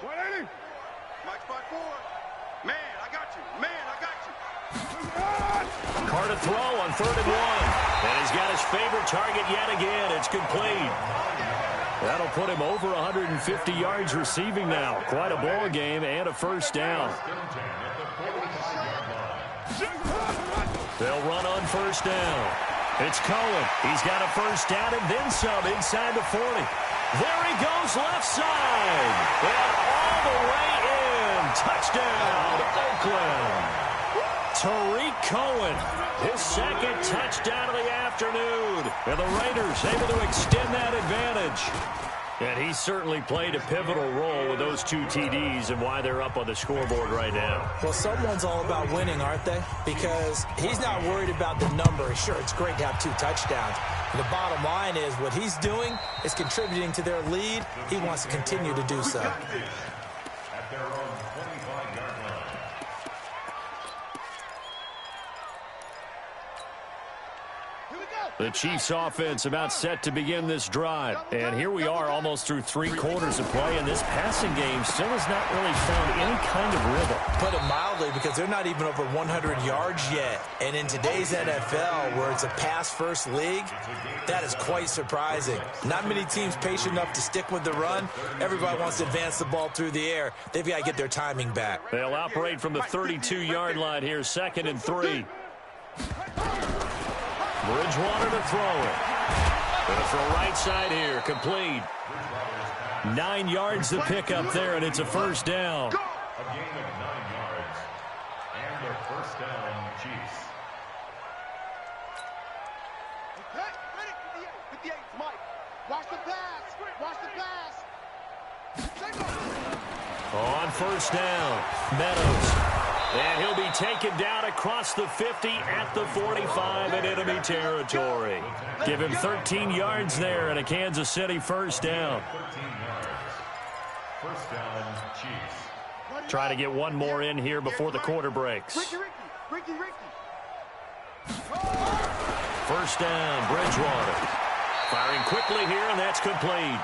180. Mike spot 4. Man, I got you. Man, I got you. Carr to throw on 3rd and 1. And he's got his favorite target yet again. It's complete. That'll put him over 150 yards receiving now. Quite a ball game and a first down. They'll run on first down. It's Cohen. He's got a first down and then some inside the 40. There he goes left side. And all the way in. Touchdown, Oakland. Tariq Cohen, his second touchdown of the afternoon. And the Raiders able to extend that advantage. And he certainly played a pivotal role with those 2 TDs and why they're up on the scoreboard right now. Well, someone's all about winning, aren't they? Because he's not worried about the number. Sure, it's great to have 2 touchdowns. The bottom line is what he's doing is contributing to their lead. He wants to continue to do so. At their own 25-yard line. The Chiefs offense about set to begin this drive. And here we are almost through 3 quarters of play, and this passing game still has not really found any kind of rhythm. Put it mildly, because they're not even over 100 yards yet. And in today's NFL, where it's a pass-first league, that is quite surprising. Not many teams patient enough to stick with the run. Everybody wants to advance the ball through the air. They've got to get their timing back. They'll operate from the 32-yard line here, 2nd and 3. Bridgewater to throw it. Going to throw right side here, complete. 9 yards to pick up there, and it's a first down. A gain of 9 yards. And a first down, Chiefs. Okay, ready? 58, Mike. Watch the pass. Watch the pass. On first down, Meadows. And he'll be taken down across the 50 at the 45 in enemy territory. Give him 13 yards there and a Kansas City first down. 13 yards. First down, Chiefs. Try to get one more in here before the quarter breaks. Ricky. First down, Bridgewater. Firing quickly here, and that's complete.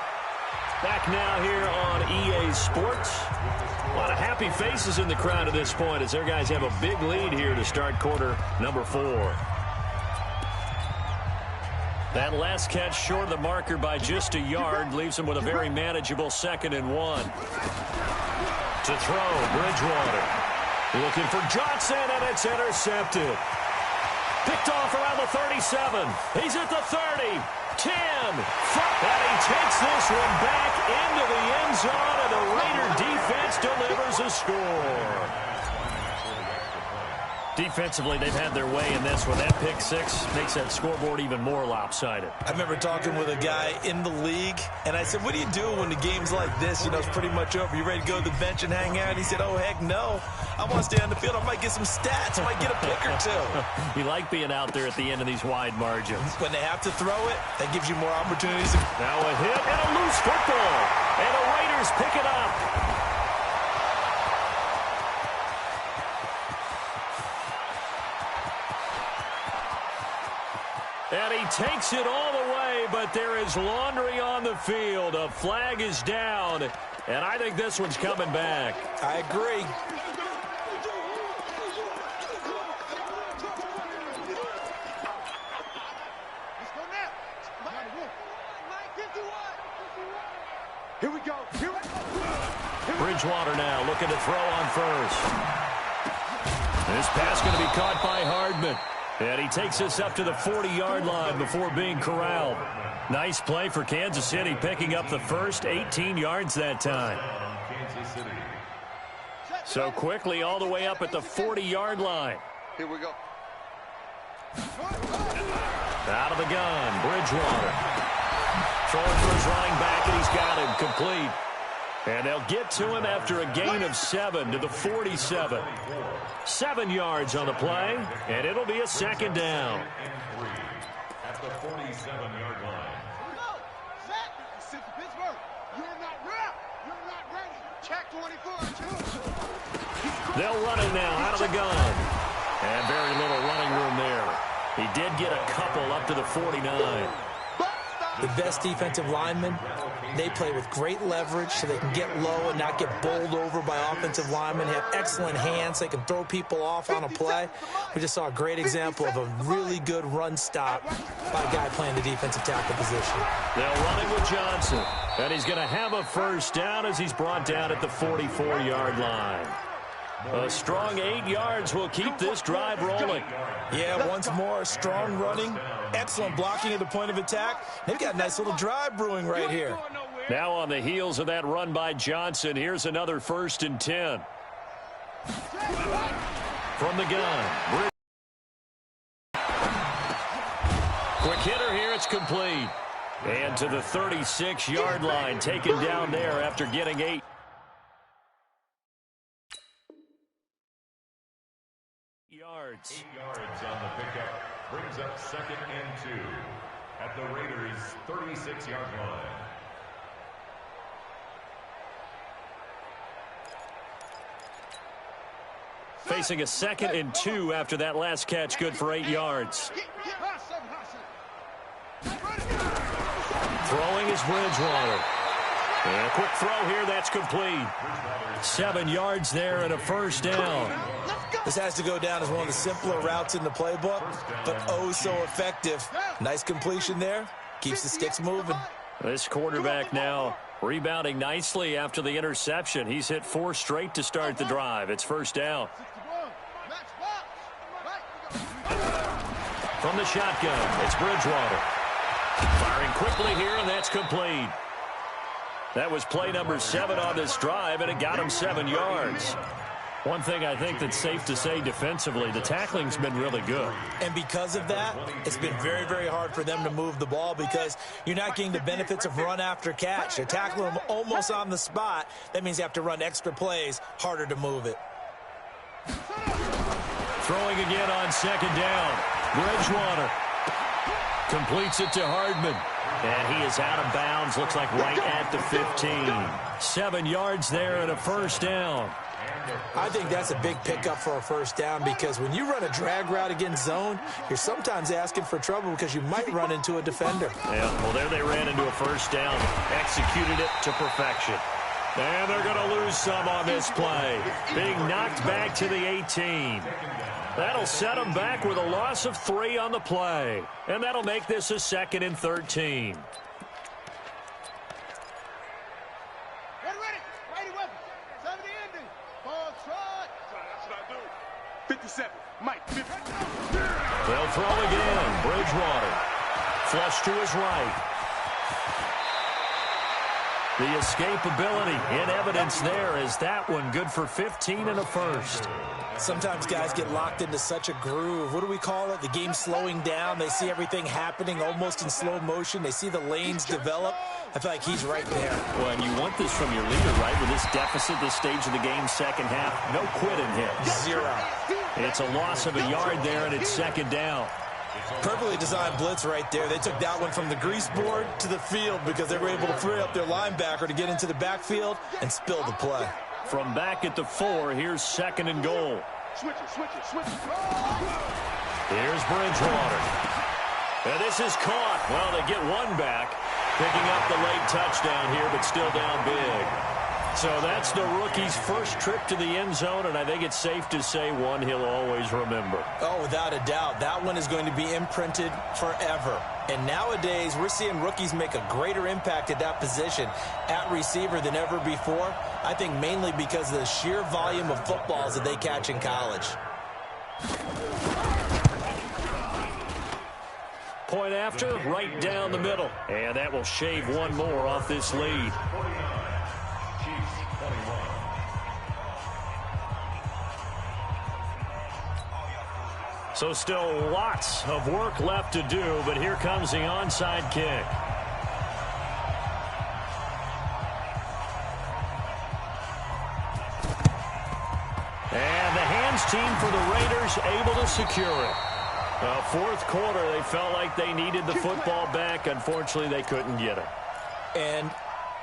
Back now here on EA Sports. A lot of happy faces in the crowd at this point as their guys have a big lead here to start quarter number 4. That last catch short of the marker by just a yard leaves them with a very manageable 2nd and 1. To throw, Bridgewater. Looking for Johnson, and it's intercepted. Picked off around the 37. He's at the 30. 10. And he takes this one back into the end zone, and the Raider defense delivers a score. Defensively, they've had their way in this one. That pick 6 makes that scoreboard even more lopsided. I remember talking with a guy in the league, and I said, what do you do when the game's like this? You know, it's pretty much over. You ready to go to the bench and hang out? He said, oh, heck no. I want to stay on the field. I might get some stats. I might get a pick or 2. You like being out there at the end of these wide margins. When they have to throw it, that gives you more opportunities. Now a hit and a loose football. And the Raiders pick it up. And he takes it all the way, but there is laundry on the field. A flag is down, and I think this one's coming back. I agree. Here we go. Bridgewater now looking to throw on first. This pass going to be caught by Hardman. And he takes us up to the 40-yard line before being corralled. Nice play for Kansas City, picking up the first 18 yards that time. So quickly all the way up at the 40-yard line. Here we go. Out of the gun, Bridgewater. Throwing for his running back, and he's got him complete. And they'll get to him after a gain of 7 to the 47. 7 yards on the play, and it'll be a 2nd down. At the 47-yard line. You're not ready. Check 24. They'll run it now out of the gun. And very little running room there. He did get a couple up to the 49. The best defensive linemen, they play with great leverage so they can get low and not get bowled over by offensive linemen. They have excellent hands. They can throw people off on a play. We just saw a great example of a really good run stop by a guy playing the defensive tackle position. They'll run it with Johnson. And he's going to have a first down as he's brought down at the 44-yard line. A strong 8 yards will keep this drive rolling. Yeah, once more, strong running, excellent blocking at the point of attack. They've got a nice little drive brewing right here. Now on the heels of that run by Johnson, here's another 1st and 10. From the gun. Quick hitter here, it's complete. And to the 36-yard line, taken down there after getting 8. Yards. 8 yards on the pickup brings up 2nd and 2 at the Raiders' 36-yard line. Facing a 2nd and 2 after that last catch, good for 8 yards. Throwing is Bridgewater. And a quick throw here, that's complete. 7 yards there and a first down. This has to go down as one of the simpler routes in the playbook, but oh so effective. Nice completion there. Keeps the sticks moving. This quarterback now rebounding nicely after the interception. He's hit 4 straight to start the drive. It's first down. From the shotgun, it's Bridgewater. Firing quickly here, and that's complete. That was play number 7 on this drive, and it got him 7 yards. One thing I think that's safe to say defensively, the tackling's been really good. And because of that, it's been very, very hard for them to move the ball because you're not getting the benefits of run after catch. They're tackling them almost on the spot. That means you have to run extra plays, harder to move it. Throwing again on 2nd down. Bridgewater completes it to Hardman. And he is out of bounds, looks like right at the 15. 7 yards there and a first down. I think that's a big pickup for a first down because when you run a drag route against zone, you're sometimes asking for trouble because you might run into a defender. Yeah, well, there they ran into a first down, executed it to perfection. And they're going to lose some on this play. Being knocked back to the 18. That'll set them back with a loss of 3 on the play. And that'll make this a 2nd and 13. They'll throw again. Bridgewater. Flush to his right. The escapability in evidence there is that one good for 15 and a first. Sometimes guys get locked into such a groove. What do we call it? The game slowing down. They see everything happening almost in slow motion. They see the lanes develop. I feel like he's right there. Well, and you want this from your leader, right? With this deficit, this stage of the game, second half, no quitting him. 0. It's a loss of a yard there, and it's 2nd down. Perfectly designed blitz right there. They took that one from the grease board to the field because they were able to free up their linebacker to get into the backfield and spill the play. From back at the 4, here's 2nd and goal. Switch it. Here's Bridgewater. And this is caught. Well, they get one back, picking up the late touchdown here, but still down big. So that's the rookie's first trip to the end zone, and I think it's safe to say one he'll always remember. Oh, without a doubt. That one is going to be imprinted forever. And nowadays, we're seeing rookies make a greater impact at that position at receiver than ever before. I think mainly because of the sheer volume of footballs that they catch in college. Point after, right down the middle. And that will shave one more off this lead. So still lots of work left to do, but here comes the onside kick. And the hands team for the Raiders able to secure it. Fourth quarter, they felt like they needed the football back. Unfortunately, they couldn't get it. And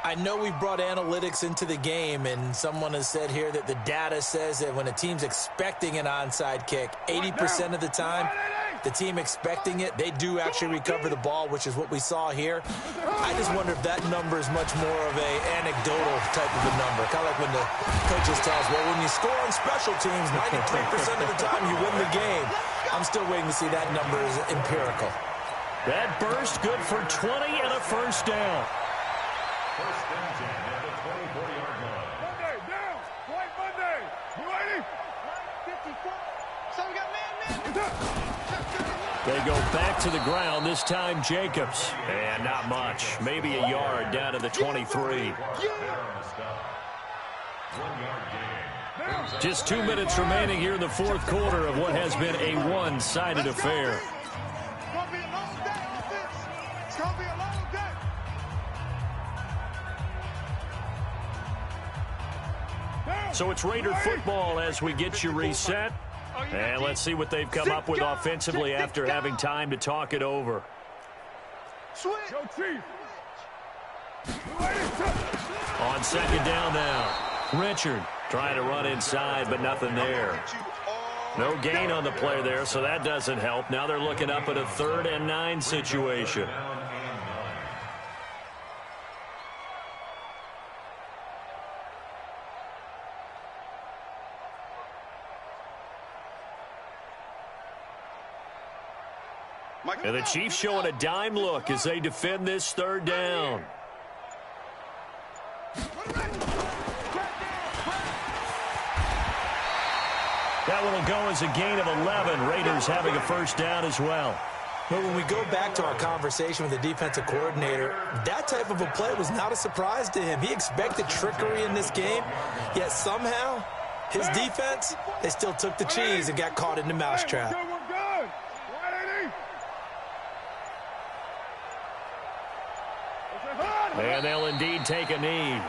I know we brought analytics into the game, and someone has said here that the data says that when a team's expecting an onside kick, 80% of the time, the team expecting it, they do actually recover the ball, which is what we saw here. I just wonder if that number is much more of a anecdotal type of a number. Kind of like when the coaches tell us, well, when you score on special teams, 93% of the time you win the game. I'm still waiting to see that number is empirical. That burst good for 20 and a first down. First and 10 at the 24-yard line. Monday, down. White Monday. You ready? 54. So we got man. They go back to the ground, this time Jacobs. And not much. Maybe a yard down to the 23. Just 2 minutes remaining here in the fourth quarter of what has been a one-sided affair. It's going to be a long day, offense. It's going to be a long day. So it's Raider football as we get you reset. And let's see what they've come up with offensively after having time to talk it over. On second down now, Richard trying to run inside, but nothing there. No gain on the play there, so that doesn't help. Now they're looking up at a 3rd and 9 situation. And the Chiefs showing a dime look as they defend this 3rd down. That one will go as a gain of 11. Raiders having a first down as well. But when we go back to our conversation with the defensive coordinator, that type of a play was not a surprise to him. He expected trickery in this game, yet somehow his defense, they still took the cheese and got caught in the mousetrap. And they'll indeed take a knee.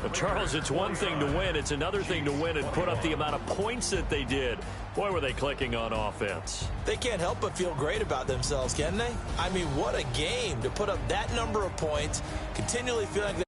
But Charles, it's one thing to win. It's another thing to win and put up the amount of points that they did. Boy, were they clicking on offense. They can't help but feel great about themselves, can they? I mean, what a game to put up that number of points, continually feeling like